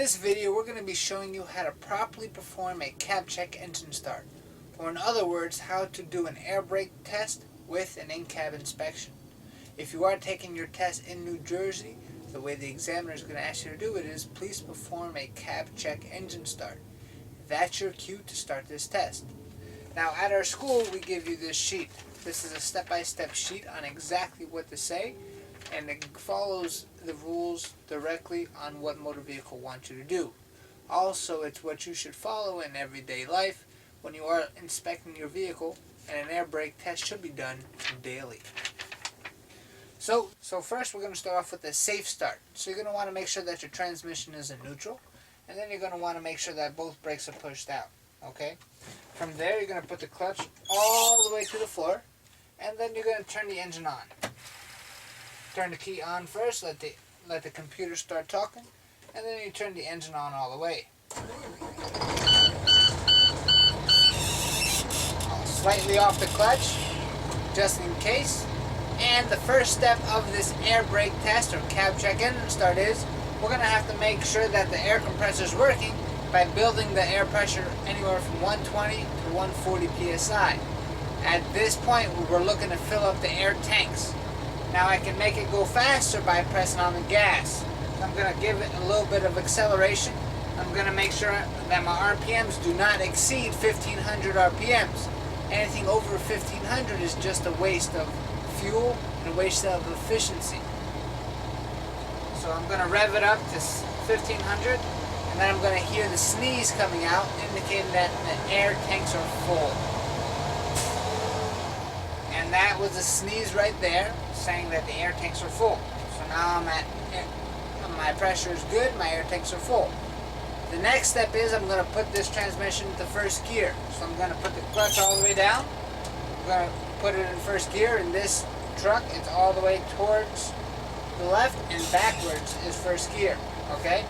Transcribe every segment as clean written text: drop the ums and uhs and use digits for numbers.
this video, we're going to be showing you how to properly perform a cab check engine start, or in other words, how to do an air brake test with an in-cab inspection. If you are taking your test in New Jersey, the way the examiner is going to ask you to do it is, please perform a cab check engine start. That's your cue to start this test. Now at our school, we give you this sheet. This is a step-by-step sheet on exactly what to say, and it follows the rules directly on what motor vehicle wants you to do. Also, it's what you should follow in everyday life when you are inspecting your vehicle, and an air brake test should be done daily. So first we're going to start off with a safe start. So you're going to want to make sure that your transmission is in neutral, and then you're going to want to make sure that both brakes are pushed out. Okay? From there, you're going to put the clutch all the way to the floor, and then you're going to turn the engine on. Turn the key on first, let the computer start talking, and then you turn the engine on all the way. Slightly off the clutch, just in case. And the first step of this air brake test or cab check engine start is, we're going to have to make sure that the air compressor is working by building the air pressure anywhere from 120 to 140 psi. At this point, we're looking to fill up the air tanks. Now I can make it go faster by pressing on the gas. So I'm going to give it a little bit of acceleration. I'm going to make sure that my RPMs do not exceed 1500 RPMs. Anything over 1500 is just a waste of fuel and a waste of efficiency. So I'm going to rev it up to 1500, and then I'm going to hear the sneeze coming out, indicating that the air tanks are full. And that was a sneeze right there, saying that the air tanks are full. So now my pressure is good, my air tanks are full. The next step is I'm going to put this transmission into first gear. So I'm going to put the clutch all the way down. I'm going to put it in first gear. In this truck, it's all the way towards the left, and backwards is first gear. Okay?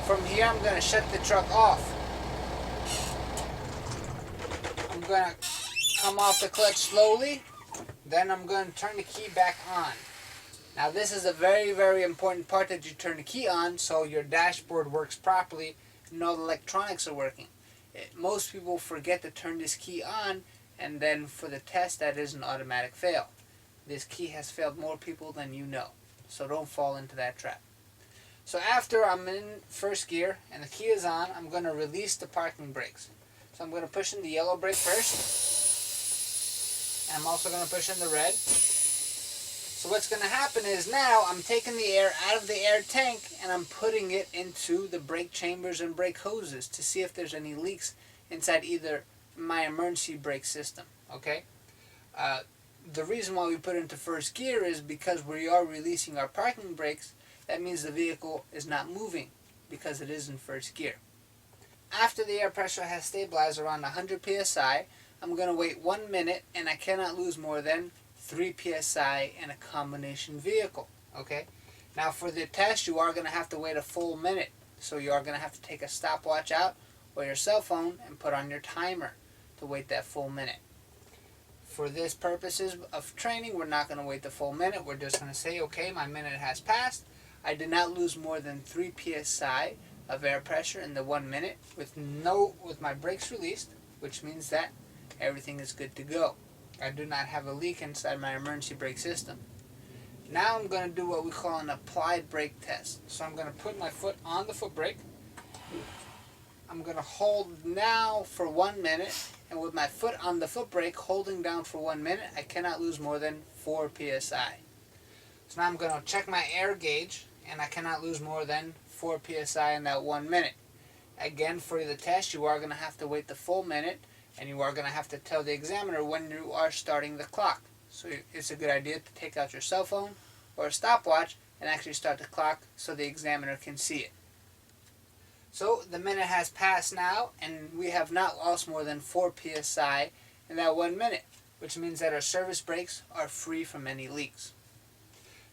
From here, I'm going to shut the truck off. I'm going to come off the clutch slowly. Then I'm going to turn the key back on. Now this is a very, very important part, that you turn the key on so your dashboard works properly and all the electronics are working. Most people forget to turn this key on, and then for the test that is an automatic fail. This key has failed more people than you know, so don't fall into that trap. So after I'm in first gear and the key is on, I'm going to release the parking brakes. So I'm going to push in the yellow brake first. I'm also going to push in the red. So what's going to happen is, now I'm taking the air out of the air tank and I'm putting it into the brake chambers and brake hoses to see if there's any leaks inside either my emergency brake system. Okay? The reason why we put it into first gear is because we are releasing our parking brakes. That means the vehicle is not moving because it is in first gear. After the air pressure has stabilized around 100 psi, I'm going to wait 1 minute, and I cannot lose more than 3 psi in a combination vehicle. Okay? Now for the test, you are going to have to wait a full minute. So you are going to have to take a stopwatch out or your cell phone and put on your timer to wait that full minute. For this purposes of training, we're not going to wait the full minute. We're just going to say, okay, my minute has passed. I did not lose more than 3 psi of air pressure in the 1 minute with my brakes released, which means that everything is good to go. I do not have a leak inside my emergency brake system. Now I'm going to do what we call an applied brake test. So I'm going to put my foot on the foot brake. I'm going to hold now for 1 minute, and with my foot on the foot brake holding down for 1 minute, I cannot lose more than 4 psi. So now I'm going to check my air gauge, and I cannot lose more than 4 psi in that 1 minute. Again, for the test, you are going to have to wait the full minute, and you are going to have to tell the examiner when you are starting the clock. So it's a good idea to take out your cell phone or a stopwatch and actually start the clock so the examiner can see it. So the minute has passed now, and we have not lost more than 4 psi in that 1 minute, which means that our service brakes are free from any leaks.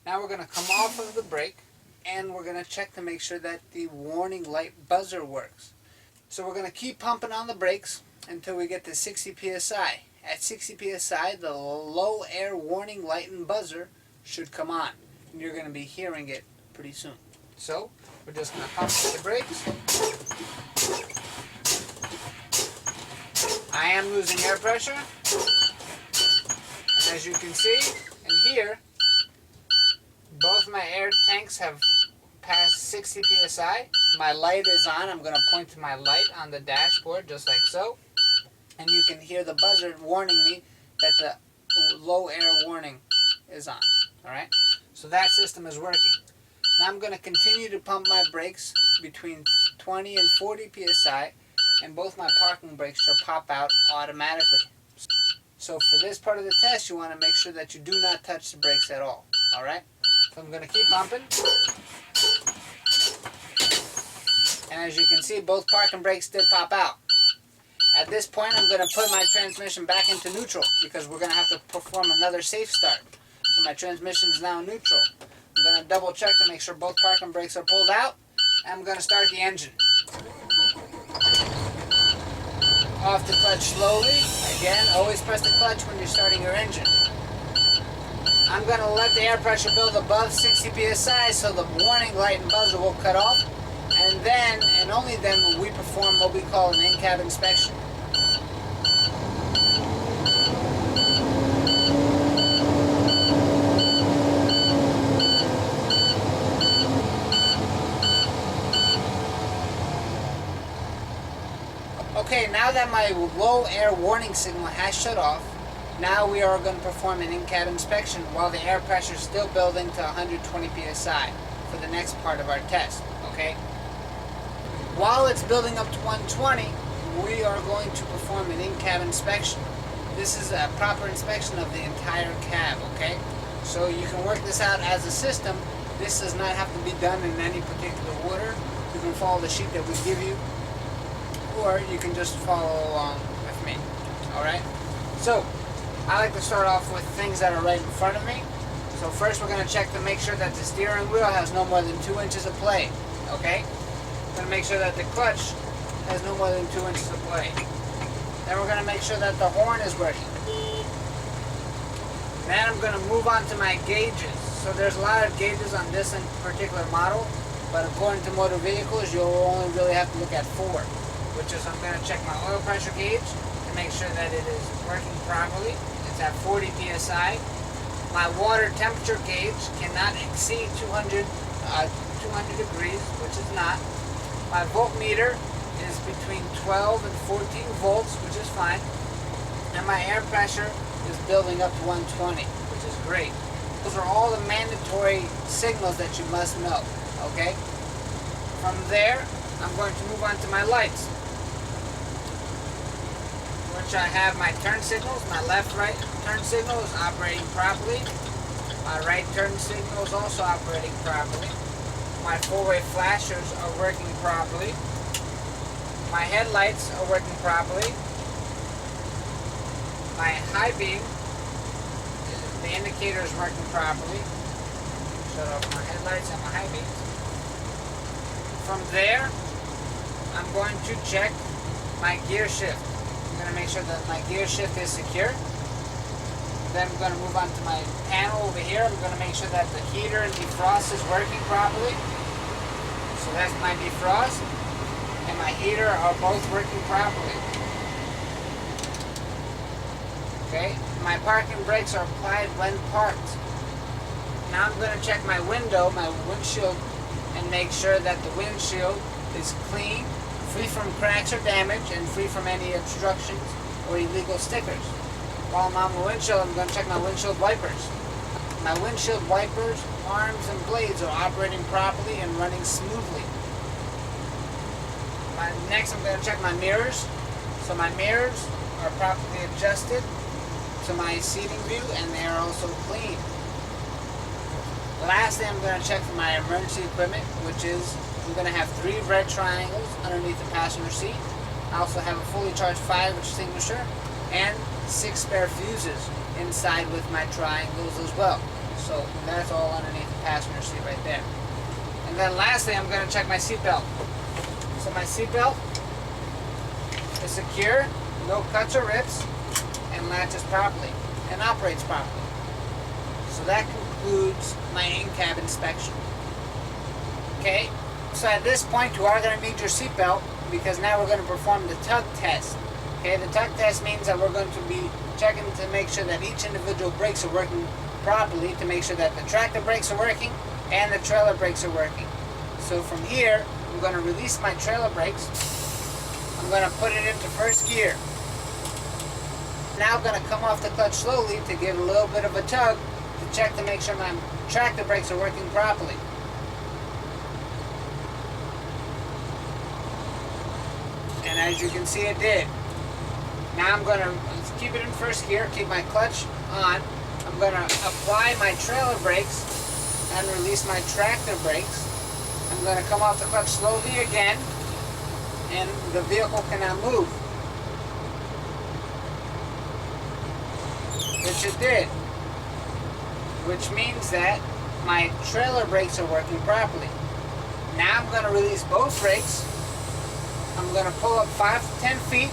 Now we're going to come off of the brake, and we're going to check to make sure that the warning light buzzer works. So we're going to keep pumping on the brakes until we get to 60 psi. At 60 psi, the low air warning light and buzzer should come on, and you're going to be hearing it pretty soon. So we're just going to pump the brakes. I am losing air pressure. And as you can see, in here, both my air tanks have passed 60 psi. My light is on. I'm going to point to my light on the dashboard, just like so. And you can hear the buzzer warning me that the low air warning is on. Alright? So that system is working. Now I'm going to continue to pump my brakes between 20 and 40 psi, and both my parking brakes shall pop out automatically. So for this part of the test, you want to make sure that you do not touch the brakes at all. Alright? So I'm going to keep pumping. And as you can see, both parking brakes did pop out. At this point, I'm going to put my transmission back into neutral because we're going to have to perform another safe start. So my transmission is now neutral. I'm going to double check to make sure both parking brakes are pulled out. And I'm going to start the engine. Off the clutch slowly. Again, always press the clutch when you're starting your engine. I'm going to let the air pressure build above 60 psi so the warning light and buzzer will cut off. And then, and only then, will we perform what we call an in-cab inspection. Okay, now that my low air warning signal has shut off, now we are going to perform an in-cab inspection while the air pressure is still building to 120 psi for the next part of our test, okay? While it's building up to 120, we are going to perform an in-cab inspection. This is a proper inspection of the entire cab, okay? So you can work this out as a system. This does not have to be done in any particular order. You can follow the sheet that we give you, or you can just follow along with me, alright? So, I like to start off with things that are right in front of me. So first we're going to check to make sure that the steering wheel has no more than 2 inches of play, okay? We're going to make sure that the clutch has no more than 2 inches of play. Then we're going to make sure that the horn is working. Then I'm going to move on to my gauges. So there's a lot of gauges on this particular model, but according to motor vehicles, you'll only really have to look at 4, which is I'm going to check my oil pressure gauge to make sure that it is working properly. It's at 40 psi. My water temperature gauge cannot exceed 200 degrees, which is not. My voltmeter is between 12 and 14 volts, which is fine. And my air pressure is building up to 120, which is great. Those are all the mandatory signals that you must know, okay? From there, I'm going to move on to my lights, which I have my turn signals. My left-right turn signal is operating properly. My right turn signal is also operating properly. My four-way flashers are working properly. My headlights are working properly. My high beam, the indicator is working properly. Shut off my headlights and my high beams. From there, I'm going to check my gear shift. I'm going to make sure that my gear shift is secure. Then I'm going to move on to my panel over here. I'm going to make sure that the heater and defrost is working properly. So that's my defrost. And my heater are both working properly. Okay, my parking brakes are applied when parked. Now I'm going to check my window, my windshield, and make sure that the windshield is clean, free from cracks or damage, and free from any obstructions or illegal stickers. While I'm on the windshield, I'm going to check my windshield wipers. My windshield wipers, arms, and blades are operating properly and running smoothly. Next, I'm going to check my mirrors. So my mirrors are properly adjusted to my seating view, and they are also clean. Lastly, I'm going to check for my emergency equipment, which is I'm going to have 3 red triangles underneath the passenger seat. I also have a fully charged fire extinguisher and 6 spare fuses inside with my triangles as well. So that's all underneath the passenger seat right there. And then lastly, I'm going to check my seatbelt. So my seatbelt is secure, no cuts or rips, and latches properly and operates properly. So that concludes my in-cab inspection. Okay, So at this point you are going to need your seatbelt, because now we're going to perform the tug test. Okay, the tug test means that we're going to be checking to make sure that each individual brakes are working properly, to make sure that the tractor brakes are working and the trailer brakes are working. So from here, I'm going to release my trailer brakes. I'm going to put it into first gear. Now I'm going to come off the clutch slowly to give a little bit of a tug to check to make sure my tractor brakes are working properly. And as you can see, it did. Now I'm going to keep it in first gear, keep my clutch on. I'm going to apply my trailer brakes and release my tractor brakes. I'm going to come off the clutch slowly again, and the vehicle cannot move. Which it did. Which means that my trailer brakes are working properly. Now I'm going to release both brakes. I'm going to pull up 5 to 10 feet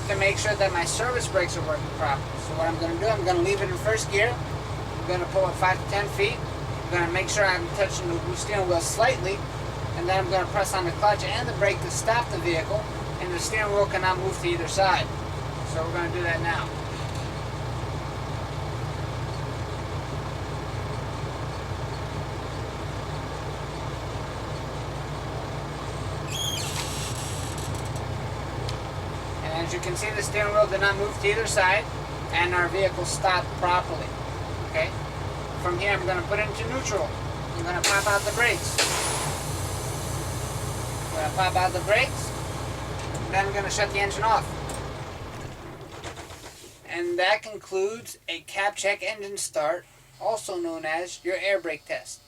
to make sure that my service brakes are working properly. So what I'm going to do, I'm going to leave it in first gear. I'm going to pull up 5 to 10 feet. I'm going to make sure I'm touching the steering wheel slightly, and then I'm going to press on the clutch and the brake to stop the vehicle, and the steering wheel cannot move to either side. So we're going to do that now. As you can see, the steering wheel did not move to either side, and our vehicle stopped properly. Okay? From here, I'm going to put it into neutral. I'm going to pop out the brakes. I'm going to pop out the brakes, then I'm going to shut the engine off. And that concludes a cab check engine start, also known as your air brake test.